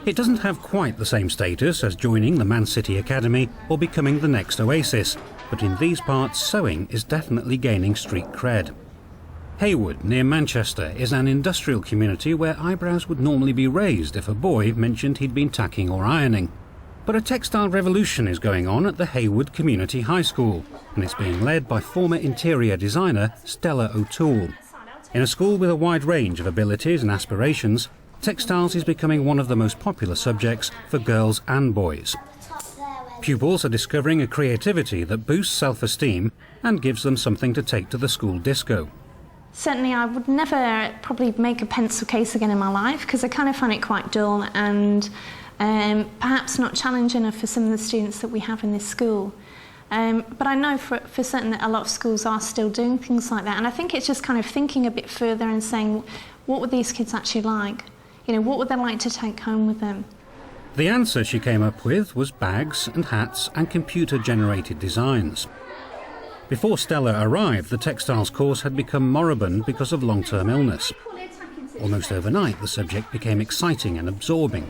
It doesn't have quite the same status as joining the Man City Academy or becoming the next Oasis, but in these parts sewing is definitely gaining street cred. Haywood, near Manchester, is an industrial community where eyebrows would normally be raised if a boy mentioned he'd been tacking or ironing. But a textile revolution is going on at the Haywood Community High School, and it's being led by former interior designer Stella O'Toole. In a school with a wide range of abilities and aspirations, textiles is becoming one of the most popular subjects for girls and boys. Pupils are discovering a creativity that boosts self-esteem and gives them something to take to the school disco. Certainly I would never probably make a pencil case again in my life because I kind of find it quite dull and perhaps not challenging enough for some of the students that we have in this school. But I know for certain that a lot of schools are still doing things like that, and I think it's just kind of thinking a bit further and saying, what would these kids actually like? You know, what would they like to take home with them? The answer she came up with was bags and hats and computer-generated designs. Before Stella arrived, the textiles course had become moribund because of long-term illness. Almost overnight, the subject became exciting and absorbing.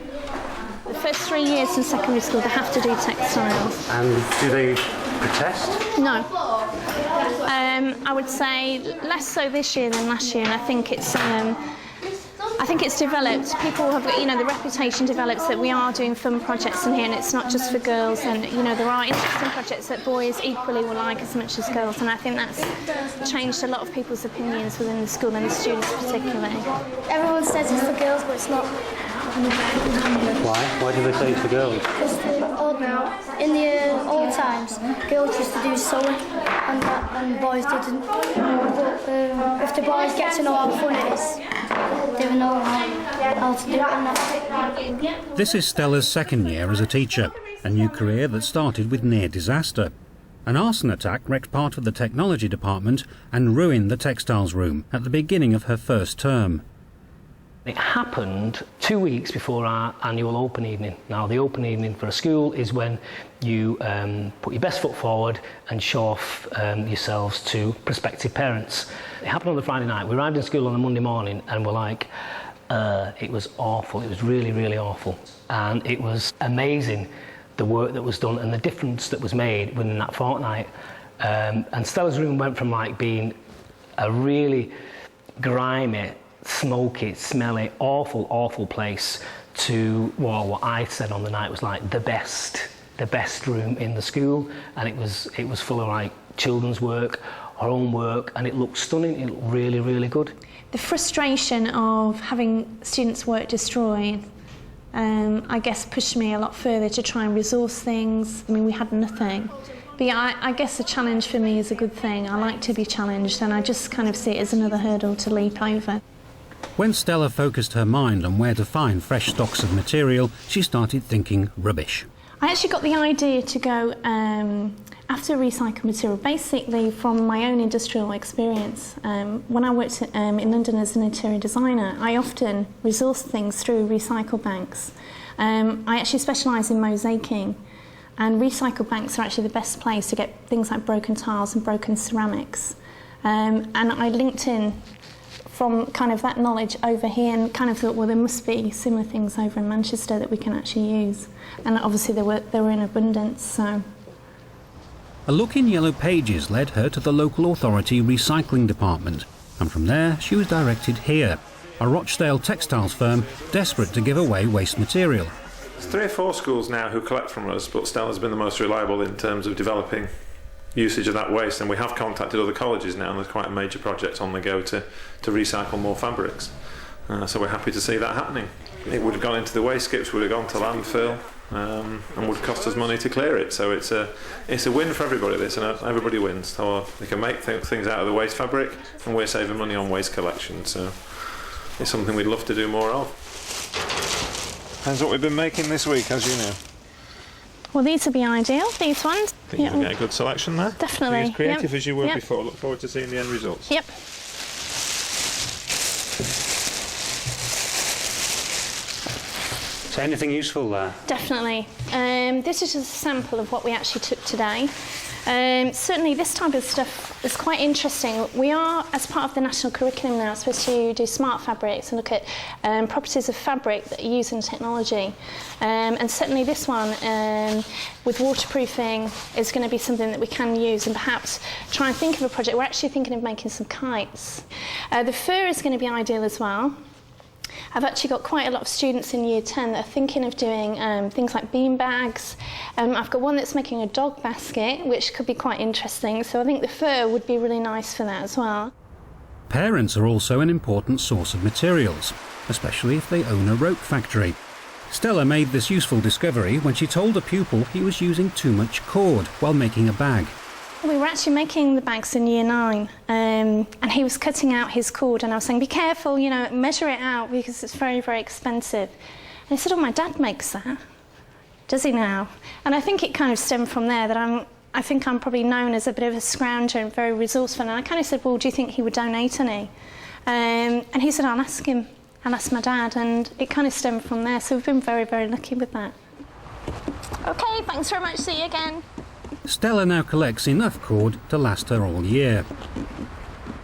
The first 3 years in secondary school, they have to do textiles. And do they protest? No. I would say less so this year than last year, and I think it's developed. People have, you know, the reputation develops that we are doing fun projects in here, and it's not just for girls. And you know, there are interesting projects that boys equally will like as much as girls, and I think that's changed a lot of people's opinions within the school and the students particularly. Everyone says it's for girls, but it's not. Why? Why do they say it's for girls? Because in the old times, girls used to do sewing and boys didn't. But if the boys get to know how fun it is, they will know how to do it and that. This is Stella's second year as a teacher, a new career that started with near disaster. An arson attack wrecked part of the technology department and ruined the textiles room at the beginning of her first term. It happened 2 weeks before our annual open evening. Now, the open evening for a school is when you put your best foot forward and show off yourselves to prospective parents. It happened on the Friday night. We arrived in school on a Monday morning and we're like, it was awful. It was really, really awful. And it was amazing, the work that was done and the difference that was made within that fortnight. And Stella's room went from like being a really grimy, smoky, smelly, awful place to what I said on the night was like the best room in the school, and it was full of like children's work, our own work, and it looked stunning. It looked really, really good. The frustration of having students' work destroyed, I guess, pushed me a lot further to try and resource things. I mean, we had nothing. But yeah, I guess a challenge for me is a good thing. I like to be challenged, and I just kind of see it as another hurdle to leap over. When Stella focused her mind on where to find fresh stocks of material, she started thinking rubbish. I actually got the idea to go after recycled material, basically from my own industrial experience. When I worked in London as an interior designer, I often resourced things through recycle banks. I actually specialise in mosaicing, and recycle banks are actually the best place to get things like broken tiles and broken ceramics. And I linked in from kind of that knowledge over here and kind of thought, well, there must be similar things over in Manchester that we can actually use. And obviously they were in abundance, so. A look in Yellow Pages led her to the local authority recycling department, and from there she was directed here, a Rochdale textiles firm desperate to give away waste material. There's 3 or 4 schools now who collect from us, but Stella's been the most reliable in terms of developing usage of that waste, and we have contacted other colleges now, and there's quite a major project on the go to recycle more fabrics. So we're happy to see that happening. It would have gone into the waste skips, would have gone to landfill, and would cost us money to clear it. So it's a win for everybody, this, and everybody wins. So they can make things out of the waste fabric, and we're saving money on waste collection. So it's something we'd love to do more of. That's what we've been making this week, as you know. Well, these would be ideal, these ones. I think you'll get a good selection there. Definitely. Be as creative as you were before. Look forward to seeing the end results. Yep. So anything useful there? Definitely. This is just a sample of what we actually took today. Certainly this type of stuff is quite interesting. We are, as part of the national curriculum now, supposed to do smart fabrics and look at properties of fabric that are used in technology. And certainly this one, with waterproofing, is going to be something that we can use and perhaps try and think of a project. We're actually thinking of making some kites. The fur is going to be ideal as well. I've actually got quite a lot of students in Year 10 that are thinking of doing things like bean bags. I've got one that's making a dog basket, which could be quite interesting, so I think the fur would be really nice for that as well. Parents are also an important source of materials, especially if they own a rope factory. Stella made this useful discovery when she told a pupil he was using too much cord while making a bag. We were actually making the bags in Year 9, and he was cutting out his cord, and I was saying, be careful, you know, measure it out because it's very, very expensive. And he said, oh, my dad makes that. Does he now? And I think it kind of stemmed from there that I think I'm probably known as a bit of a scrounger and very resourceful, and I kind of said, well, do you think he would donate any? And he said, I'll ask him. I'll ask my dad, and it kind of stemmed from there, so we've been very, very lucky with that. OK, thanks very much, see you again. Stella now collects enough cord to last her all year.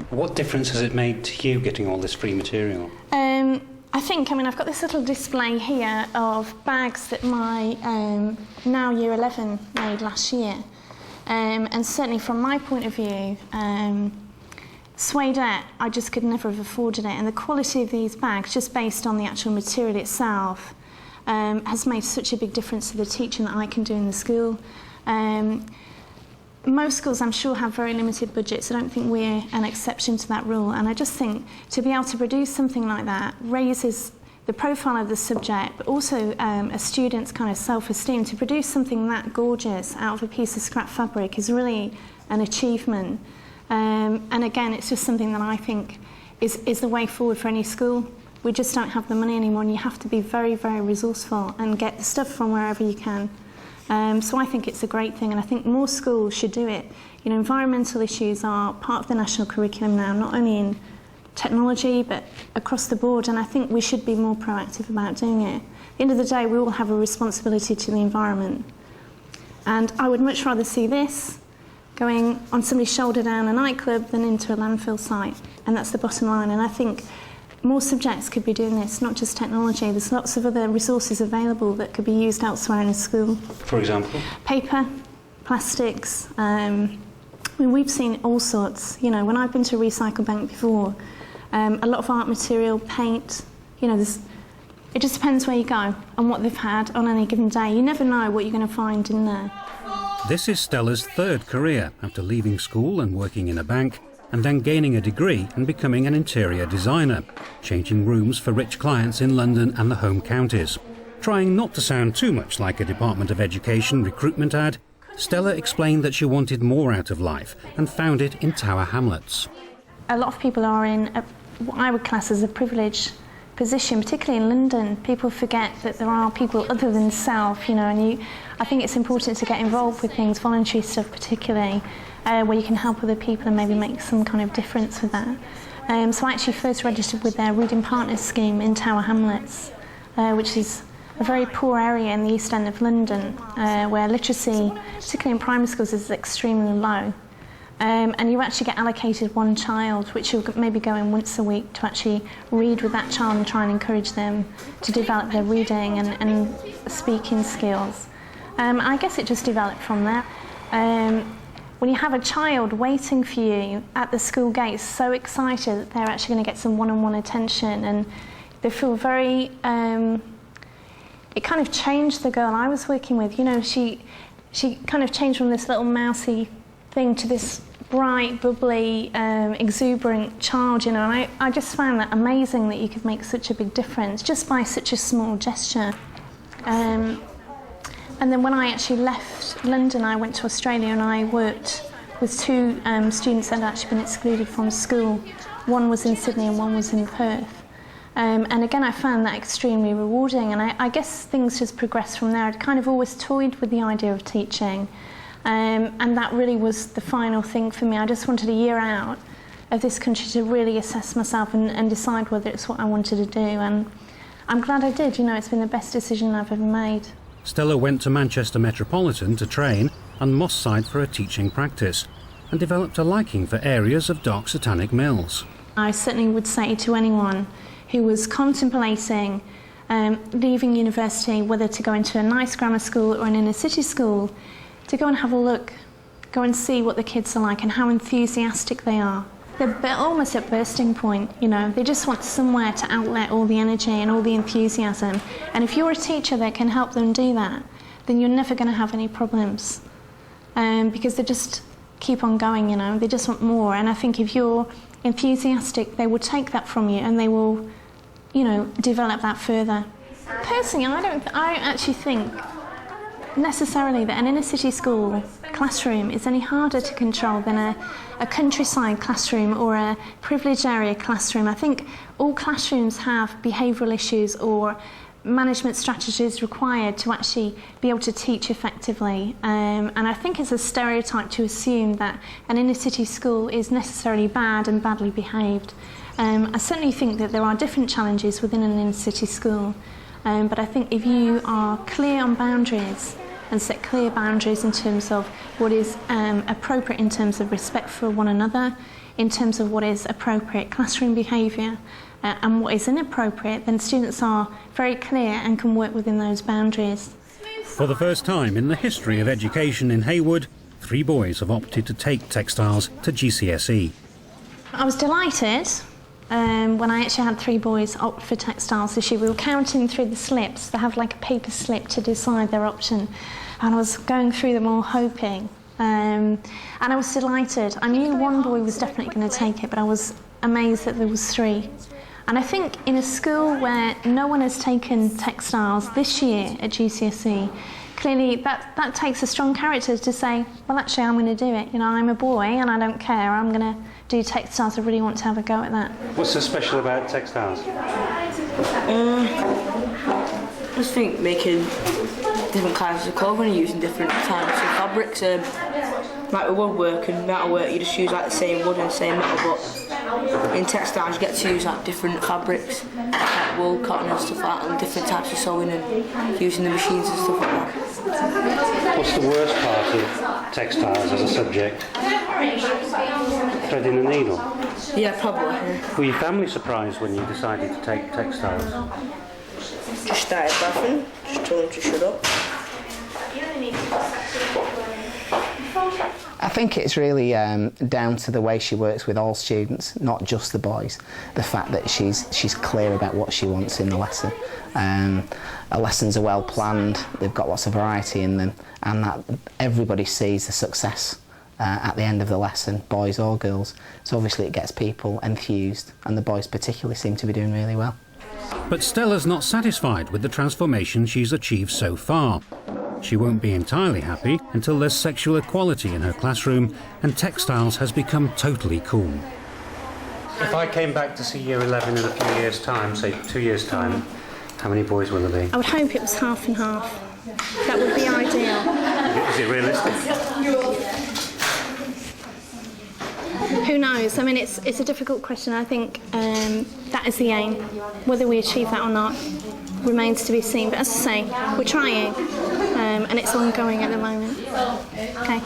What difference has it made to you getting all this free material? I mean, I've got this little display here of bags that my now Year 11 made last year. And certainly from my point of view, suede-ette, I just could never have afforded it. And the quality of these bags, just based on the actual material itself, has made such a big difference to the teaching that I can do in the school. Most schools, I'm sure, have very limited budgets. I don't think we're an exception to that rule. And I just think to be able to produce something like that raises the profile of the subject, but also a student's kind of self-esteem. To produce something that gorgeous out of a piece of scrap fabric is really an achievement. And again, it's just something that I think is the way forward for any school. We just don't have the money anymore, and you have to be very, very resourceful and get the stuff from wherever you can. So I think it's a great thing, and I think more schools should do it. You know, environmental issues are part of the national curriculum now, not only in technology, but across the board, and I think we should be more proactive about doing it. At the end of the day, we all have a responsibility to the environment. And I would much rather see this going on somebody's shoulder down a nightclub than into a landfill site, and that's the bottom line. And I think more subjects could be doing this, not just technology. There's lots of other resources available that could be used elsewhere in a school. For example? Paper, plastics. I mean, we've seen all sorts. You know, when I've been to a recycle bank before, a lot of art material, paint, you know, it just depends where you go and what they've had on any given day. You never know what you're going to find in there. This is Stella's third career after leaving school and working in a bank, and then gaining a degree and becoming an interior designer, changing rooms for rich clients in London and the home counties. Trying not to sound too much like a Department of Education recruitment ad, Stella explained that she wanted more out of life and found it in Tower Hamlets. A lot of people are in what I would class as a privileged position, particularly in London. People forget that there are people other than self, you know, and I think it's important to get involved with things, voluntary stuff particularly, where you can help other people and maybe make some kind of difference with that. So I actually first registered with their Reading Partners scheme in Tower Hamlets, which is a very poor area in the East End of London, where literacy, particularly in primary schools, is extremely low. And you actually get allocated one child, which you'll maybe go in once a week to actually read with that child and try and encourage them to develop their reading and speaking skills. I guess it just developed from there. When you have a child waiting for you at the school gates, so excited that they're actually going to get some one-on-one attention, and they feel very... it kind of changed the girl I was working with. You know, she kind of changed from this little mousy thing to this bright, bubbly, exuberant child, you know, and I just found that amazing that you could make such a big difference just by such a small gesture. And then when I actually left London, I went to Australia and I worked with two students that had actually been excluded from school. One was in Sydney and one was in Perth. And again, I found that extremely rewarding, and I guess things just progressed from there. I'd kind of always toyed with the idea of teaching, and that really was the final thing for me. I just wanted a year out of this country to really assess myself and decide whether it's what I wanted to do. And I'm glad I did. You know, it's been the best decision I've ever made. Stella went to Manchester Metropolitan to train and Moss Side for her teaching practice and developed a liking for areas of dark satanic mills. I certainly would say to anyone who was contemplating leaving university, whether to go into a nice grammar school or an inner city school, to go and have a look, go and see what the kids are like and how enthusiastic they are. They're almost at bursting point, you know. They just want somewhere to outlet all the energy and all the enthusiasm. And if you're a teacher that can help them do that, then you're never going to have any problems. Because they just keep on going, you know. They just want more. And I think if you're enthusiastic, they will take that from you and they will, you know, develop that further. Personally, I actually think necessarily that an inner city school classroom is any harder to control than a countryside classroom or a privileged area classroom. I think all classrooms have behavioural issues or management strategies required to actually be able to teach effectively. And I think it's a stereotype to assume that an inner city school is necessarily bad and badly behaved. I certainly think that there are different challenges within an inner city school, but I think if you are clear on boundaries and set clear boundaries in terms of what is appropriate in terms of respect for one another, in terms of what is appropriate classroom behaviour and what is inappropriate, then students are very clear and can work within those boundaries. For the first time in the history of education in Heywood, 3 boys have opted to take textiles to GCSE. I was delighted when I actually had 3 boys opt for textiles this year. We were counting through the slips. They have like a paper slip to decide their option. And I was going through them all hoping. And I was delighted. I knew one boy was definitely going to take it, but I was amazed that there was 3. And I think in a school where no one has taken textiles this year at GCSE, clearly that takes a strong character to say, well, actually, I'm going to do it. You know, I'm a boy and I don't care. I'm going to do textiles. I really want to have a go at that. What's so special about textiles? I just think making different kinds of clothing and using different types of fabrics. Like with woodwork and metalwork, you just use like the same wood and the same metal, but in textiles you get to use like different fabrics, like wool, cotton and stuff like that, and different types of sewing and using the machines and stuff like that. What's the worst part of textiles as a subject? Threading a needle? Yeah, probably. Yeah. Were your family surprised when you decided to take textiles? Just started laughing, just told them to shut up. I think it's really down to the way she works with all students, not just the boys. The fact that she's clear about what she wants in the lesson. Her lessons are well planned, they've got lots of variety in them, and that everybody sees the success at the end of the lesson, boys or girls. So obviously it gets people enthused, and the boys particularly seem to be doing really well. But Stella's not satisfied with the transformation she's achieved so far. She won't be entirely happy until there's sexual equality in her classroom and textiles has become totally cool. If I came back to see year 11 in a few years' time, say 2 years' time, how many boys will there be? I would hope it was half and half. That would be ideal. Is it realistic? Who knows? I mean, it's a difficult question. I think that is the aim. Whether we achieve that or not remains to be seen. But as I say, we're trying, and it's ongoing at the moment. Okay.